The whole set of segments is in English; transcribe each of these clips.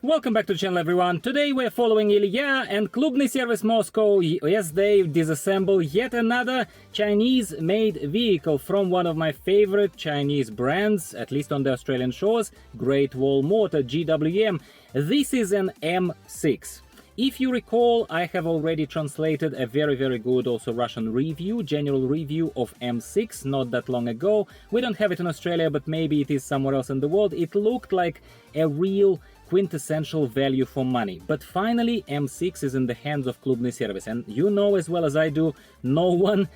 Welcome back to the channel, everyone. Today we're following Ilya and Klubny Service Moscow as they disassemble yet another Chinese-made vehicle from one of my favorite Chinese brands, at least on the Australian shores, Great Wall Motor, GWM. This is an M6. If you recall, I have already translated a very good also Russian review, general review of M6 not that long ago. We don't have it in Australia, but maybe it is somewhere else in the world. It looked like a real quintessential value for money. But finally, M6 is in the hands of Klubny Service. And you know as well as I do, no one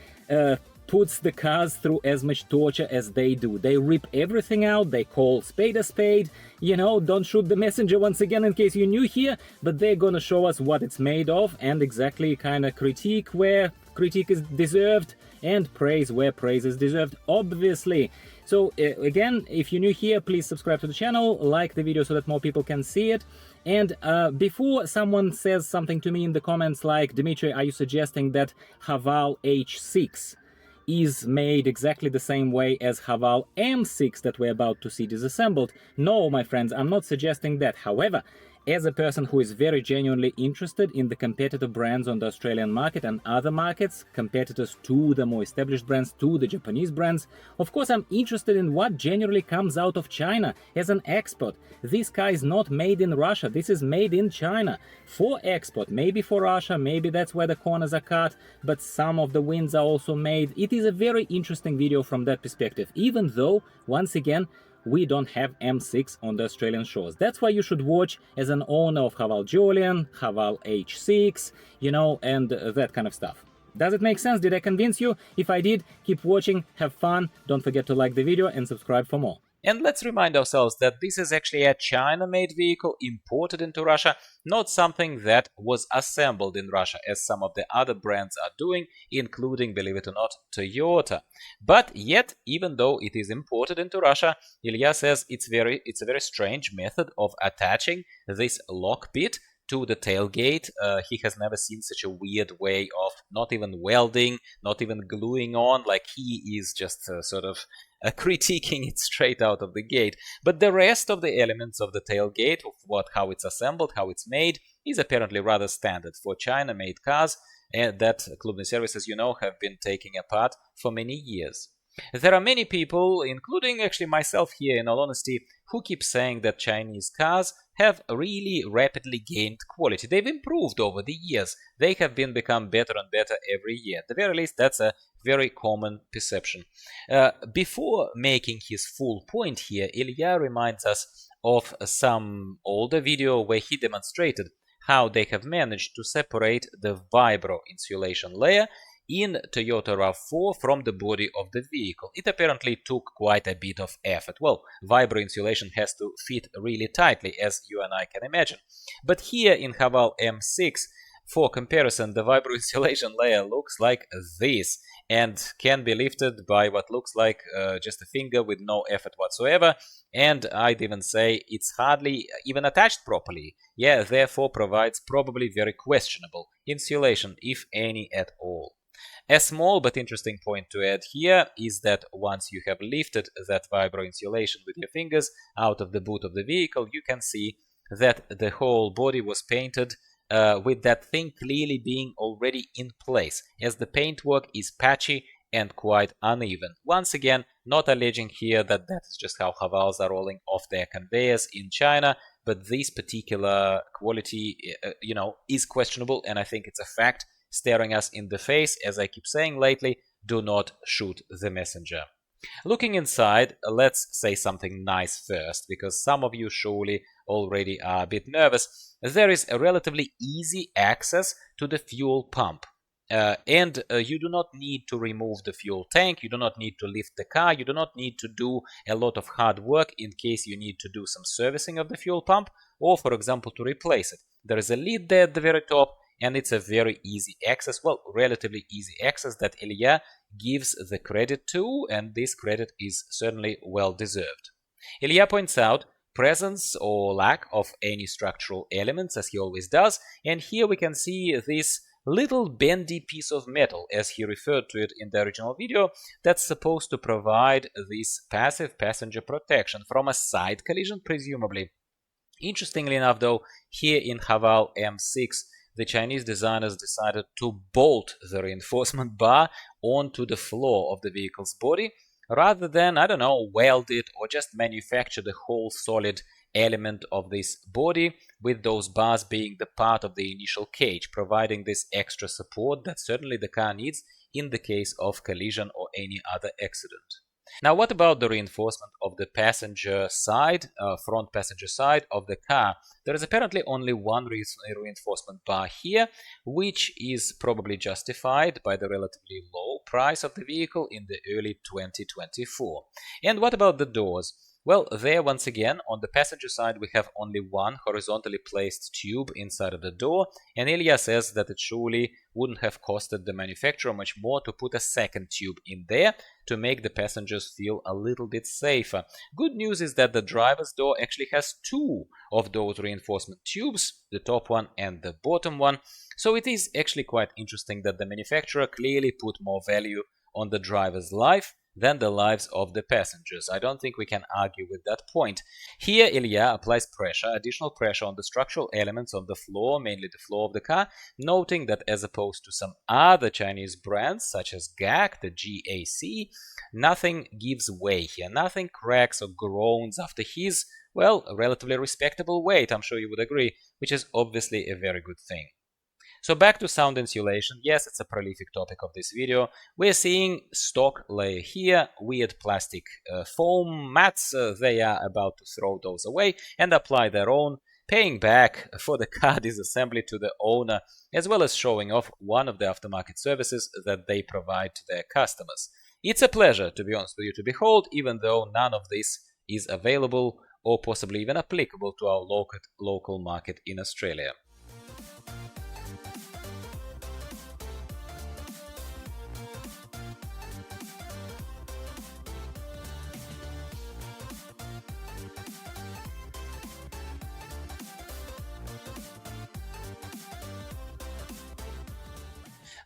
puts the cars through as much torture as they do. They rip everything out, they call spade a spade, you know, don't shoot the messenger once again in case you're new here, but they're gonna show us what it's made of and exactly kind of critique where critique is deserved and praise where praise is deserved, obviously. So again, if you're new here, please subscribe to the channel, like the video so that more people can see it. And before someone says something to me in the comments like, Dmitry, are you suggesting that Haval H6 is made exactly the same way as Haval M6 that we're about to see disassembled? No, my friends, I'm not suggesting that. However, as a person who is very genuinely interested in the competitive brands on the Australian market and other markets, competitors to the more established brands, to the Japanese brands, of course I'm interested in what generally comes out of China as an export. This car is not made in Russia, this is made in China for export, maybe for Russia, maybe that's where the corners are cut, but some of the wings are also made. It is a very interesting video from that perspective, even though, once again, we don't have M6 on the Australian shores. That's why you should watch as an owner of Haval Jolion, Haval H6, you know, and that kind of stuff. Does it make sense? Did I convince you? If I did, keep watching, have fun, don't forget to like the video and subscribe for more. And let's remind ourselves that this is actually a China-made vehicle imported into Russia, not something that was assembled in Russia, as some of the other brands are doing, including, believe it or not, Toyota. But yet, even though it is imported into Russia, Ilya says it's a very strange method of attaching this lock bit to the tailgate. He has never seen such a weird way of not even welding, not even gluing on, like he is just sort of critiquing it straight out of the gate. But the rest of the elements of the tailgate, of how it's assembled, how it's made, is apparently rather standard for China-made cars that Klubny Service, as you know, have been taking apart for many years. There are many people, including actually myself here in all honesty, who keep saying that Chinese cars have really rapidly gained quality. They've improved over the years. They have become better and better every year. At the very least, that's a very common perception. Before making his full point here, Ilya reminds us of some older video where he demonstrated how they have managed to separate the vibro insulation layer in Toyota RAV4 from the body of the vehicle. It apparently took quite a bit of effort. Well, vibro insulation has to fit really tightly, as you and I can imagine. But here in Haval M6, for comparison, the vibro insulation layer looks like this and can be lifted by what looks like just a finger with no effort whatsoever, and I'd even say it's hardly even attached properly. Yeah, therefore provides probably very questionable insulation, if any at all. A small but interesting point to add here is that once you have lifted that vibro insulation with your fingers out of the boot of the vehicle, you can see that the whole body was painted with that thing clearly being already in place, as the paintwork is patchy and quite uneven. Once again, not alleging here that that is just how Havals are rolling off their conveyors in China, but this particular quality, you know, is questionable, and I think it's a fact staring us in the face. As I keep saying lately, do not shoot the messenger. Looking inside, let's say something nice first, because some of you surely already are a bit nervous. There is a relatively easy access to the fuel pump. And you do not need to remove the fuel tank, you do not need to lift the car, you do not need to do a lot of hard work in case you need to do some servicing of the fuel pump, or for example to replace it. There is a lid there at the very top, and it's a very easy access, well, relatively easy access that Ilya gives the credit to, and this credit is certainly well deserved. Ilya points out presence or lack of any structural elements, as he always does, and here we can see this little bendy piece of metal, as he referred to it in the original video, that's supposed to provide this passive passenger protection from a side collision, presumably. Interestingly enough, though, here in Haval M6, the Chinese designers decided to bolt the reinforcement bar onto the floor of the vehicle's body, rather than, I don't know, weld it or just manufacture the whole solid element of this body, with those bars being the part of the initial cage, providing this extra support that certainly the car needs in the case of collision or any other accident. Now, what about the reinforcement of the passenger side, front passenger side of the car? There is apparently only one reinforcement bar here, which is probably justified by the relatively low price of the vehicle in the early 2024. And what about the doors? Well, there once again, on the passenger side, we have only one horizontally placed tube inside of the door, and Ilya says that it surely wouldn't have costed the manufacturer much more to put a second tube in there to make the passengers feel a little bit safer. Good news is that the driver's door actually has two of those reinforcement tubes, the top one and the bottom one, so it is actually quite interesting that the manufacturer clearly put more value on the driver's life than the lives of the passengers. I don't think we can argue with that point. Here, Ilya applies pressure, additional pressure on the structural elements on the floor, mainly the floor of the car, noting that as opposed to some other Chinese brands, such as GAC, the GAC, nothing gives way here, nothing cracks or groans after his, well, relatively respectable weight, I'm sure you would agree, which is obviously a very good thing. So back to sound insulation. Yes, it's a prolific topic of this video. We're seeing stock layer here, weird plastic foam mats. They are about to throw those away and apply their own, paying back for the car disassembly to the owner, as well as showing off one of the aftermarket services that they provide to their customers. It's a pleasure, to be honest with you, to behold, even though none of this is available or possibly even applicable to our local market in Australia.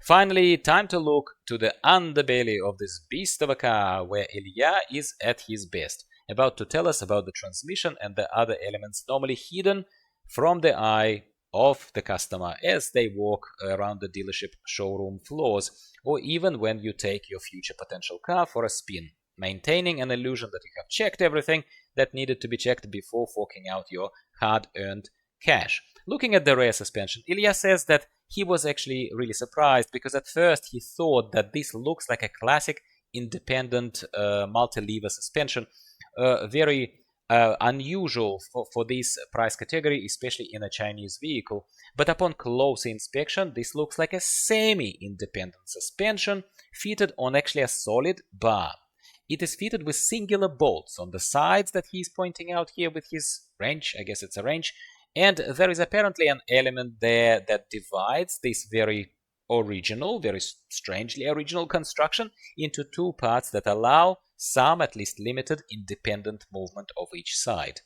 Finally, time to look to the underbelly of this beast of a car, where Ilya is at his best, about to tell us about the transmission and the other elements normally hidden from the eye of the customer as they walk around the dealership showroom floors, or even when you take your future potential car for a spin, maintaining an illusion that you have checked everything that needed to be checked before forking out your hard-earned cash. Looking at the rear suspension, Ilya says that he was actually really surprised, because at first he thought that this looks like a classic independent multi-lever suspension, very unusual for this price category, especially in a Chinese vehicle. But upon closer inspection, this looks like a semi-independent suspension fitted on actually a solid bar. It is fitted with singular bolts on the sides that he's pointing out here with his wrench. I guess it's a wrench. And there is apparently an element there that divides this very original, very strangely original construction into two parts that allow some, at least limited, independent movement of each side.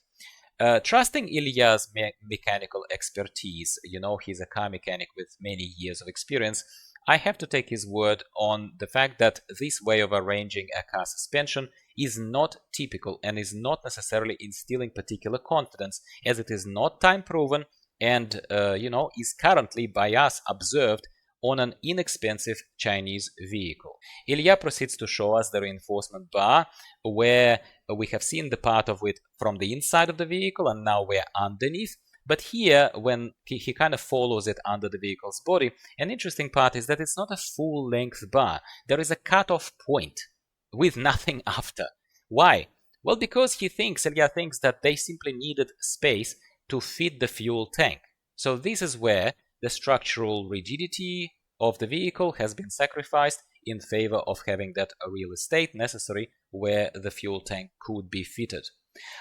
Trusting Ilya's mechanical expertise, you know, he's a car mechanic with many years of experience, I have to take his word on the fact that this way of arranging a car suspension is not typical and is not necessarily instilling particular confidence, as it is not time proven and, is currently by us observed on an inexpensive Chinese vehicle. Ilya proceeds to show us the reinforcement bar, where we have seen the part of it from the inside of the vehicle and now we're underneath. But here, when he kind of follows it under the vehicle's body, an interesting part is that it's not a full-length bar. There is a cut-off point with nothing after. Why? Well, because Ilya thinks that they simply needed space to fit the fuel tank. So this is where the structural rigidity of the vehicle has been sacrificed in favor of having that real estate necessary where the fuel tank could be fitted.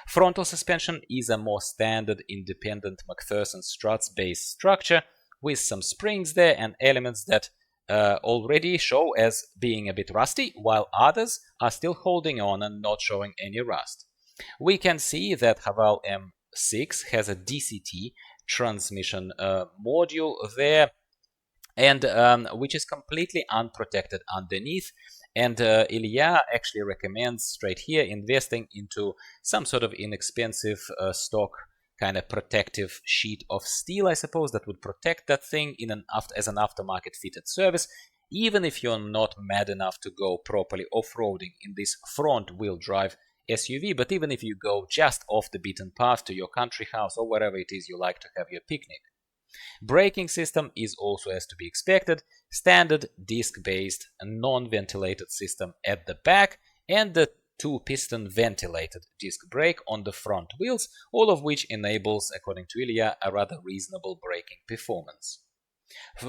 Frontal suspension is a more standard independent McPherson struts-based structure with some springs there and elements that already show as being a bit rusty, while others are still holding on and not showing any rust. We can see that Haval M6 has a DCT transmission module there, and which is completely unprotected underneath. And Ilya actually recommends straight here investing into some sort of inexpensive stock kind of protective sheet of steel, I suppose, that would protect that thing as an aftermarket fitted service, even if you're not mad enough to go properly off-roading in this front-wheel drive SUV, but even if you go just off the beaten path to your country house or wherever it is you like to have your picnic. Braking system is also as to be expected, standard disc-based non-ventilated system at the back and the 2-piston ventilated disc brake on the front wheels, all of which enables, according to Ilya, a rather reasonable braking performance.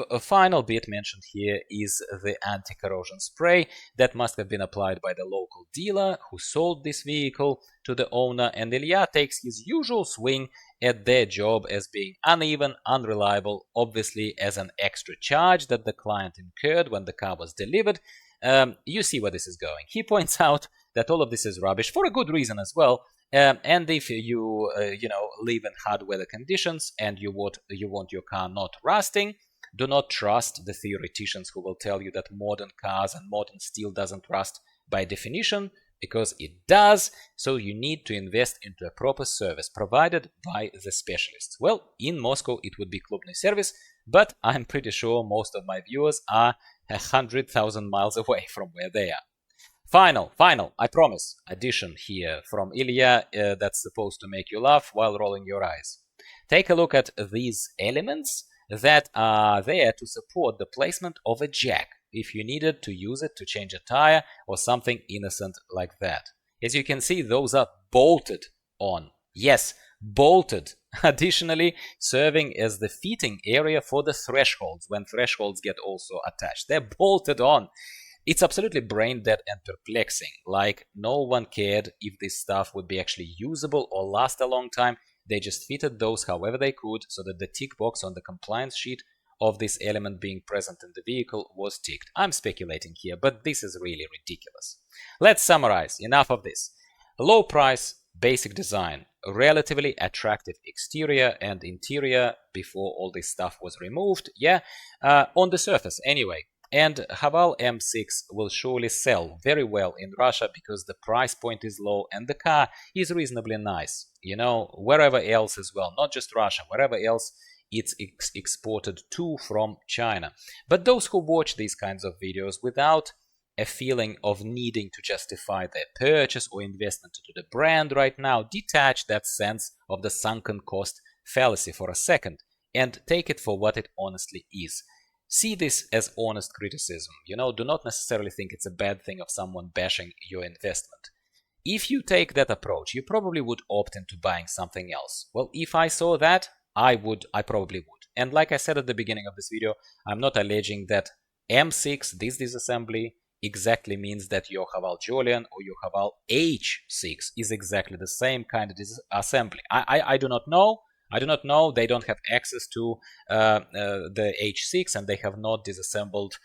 A final bit mentioned here is the anti-corrosion spray that must have been applied by the local dealer who sold this vehicle to the owner, and Ilya takes his usual swing at their job as being uneven, unreliable, obviously as an extra charge that the client incurred when the car was delivered. You see where this is going. He points out that all of this is rubbish for a good reason as well. And if you live in hard weather conditions and you want your car not rusting, do not trust the theoreticians who will tell you that modern cars and modern steel doesn't rust by definition, because it does. So you need to invest into a proper service provided by the specialists. Well, in Moscow it would be Klubny service, but I'm pretty sure most of my viewers are 100,000 miles away from where they are. Final, I promise, addition here from Ilya that's supposed to make you laugh while rolling your eyes. Take a look at these elements that are there to support the placement of a jack if you needed to use it to change a tire or something innocent like that. As you can see, those are bolted on. Yes, bolted. Additionally, serving as the fitting area for the thresholds when thresholds get also attached. They're bolted on. It's absolutely brain dead and perplexing. Like, no one cared if this stuff would be actually usable or last a long time. They just fitted those however they could so that the tick box on the compliance sheet of this element being present in the vehicle was ticked. I'm speculating here, but this is really ridiculous. Let's summarize. Enough of this. Low price, basic design, relatively attractive exterior and interior before all this stuff was removed. Yeah, on the surface anyway. And Haval M6 will surely sell very well in Russia because the price point is low and the car is reasonably nice. You know, wherever else as well, not just Russia, wherever else it's exported to from China. But those who watch these kinds of videos without a feeling of needing to justify their purchase or investment into the brand right now, detach that sense of the sunken cost fallacy for a second and take it for what it honestly is. See this as honest criticism. You know, do not necessarily think it's a bad thing of someone bashing your investment. If you take that approach, you probably would opt into buying something else. Well, if I saw that, I probably would. And like I said at the beginning of this video, I'm not alleging that M6, this disassembly, exactly means that your Haval Jolion or your Haval H6 is exactly the same kind of disassembly. I do not know. They don't have access to the H6, and they have not disassembled,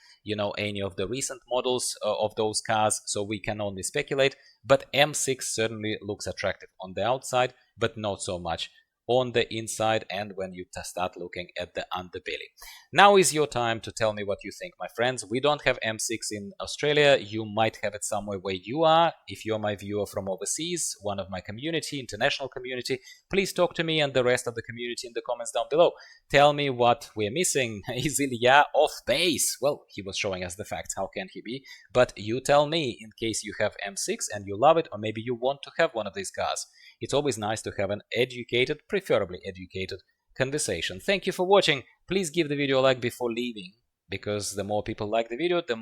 any of the recent models of those cars, so we can only speculate. But M6 certainly looks attractive on the outside, but not so much on the inside and when you start looking at the underbelly. Now is your time to tell me what you think, my friends. We don't have M6 in Australia. You might have it somewhere where you are. If you're my viewer from overseas, one of my community, international community, please talk to me and the rest of the community in the comments down below. Tell me what we're missing. Is Ilya off base? Well, he was showing us the facts. How can he be? But you tell me, in case you have M6 and you love it, or maybe you want to have one of these cars. It's always nice to have an educated, preferably educated, conversation. Thank you for watching. Please give the video a like before leaving, because the more people like the video, the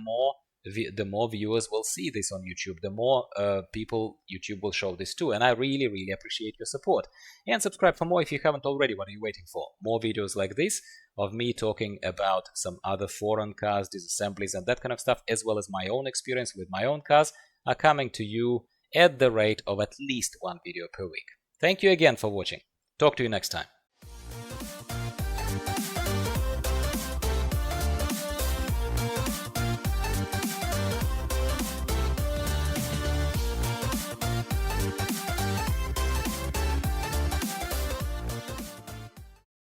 more viewers will see this on YouTube, the more people YouTube will show this to. And I really, really appreciate your support. And subscribe for more if you haven't already. What are you waiting for? More videos like this of me talking about some other foreign cars, disassemblies, and that kind of stuff, as well as my own experience with my own cars, are coming to you at the rate of at least one video per week. Thank you again for watching. Talk to you next time.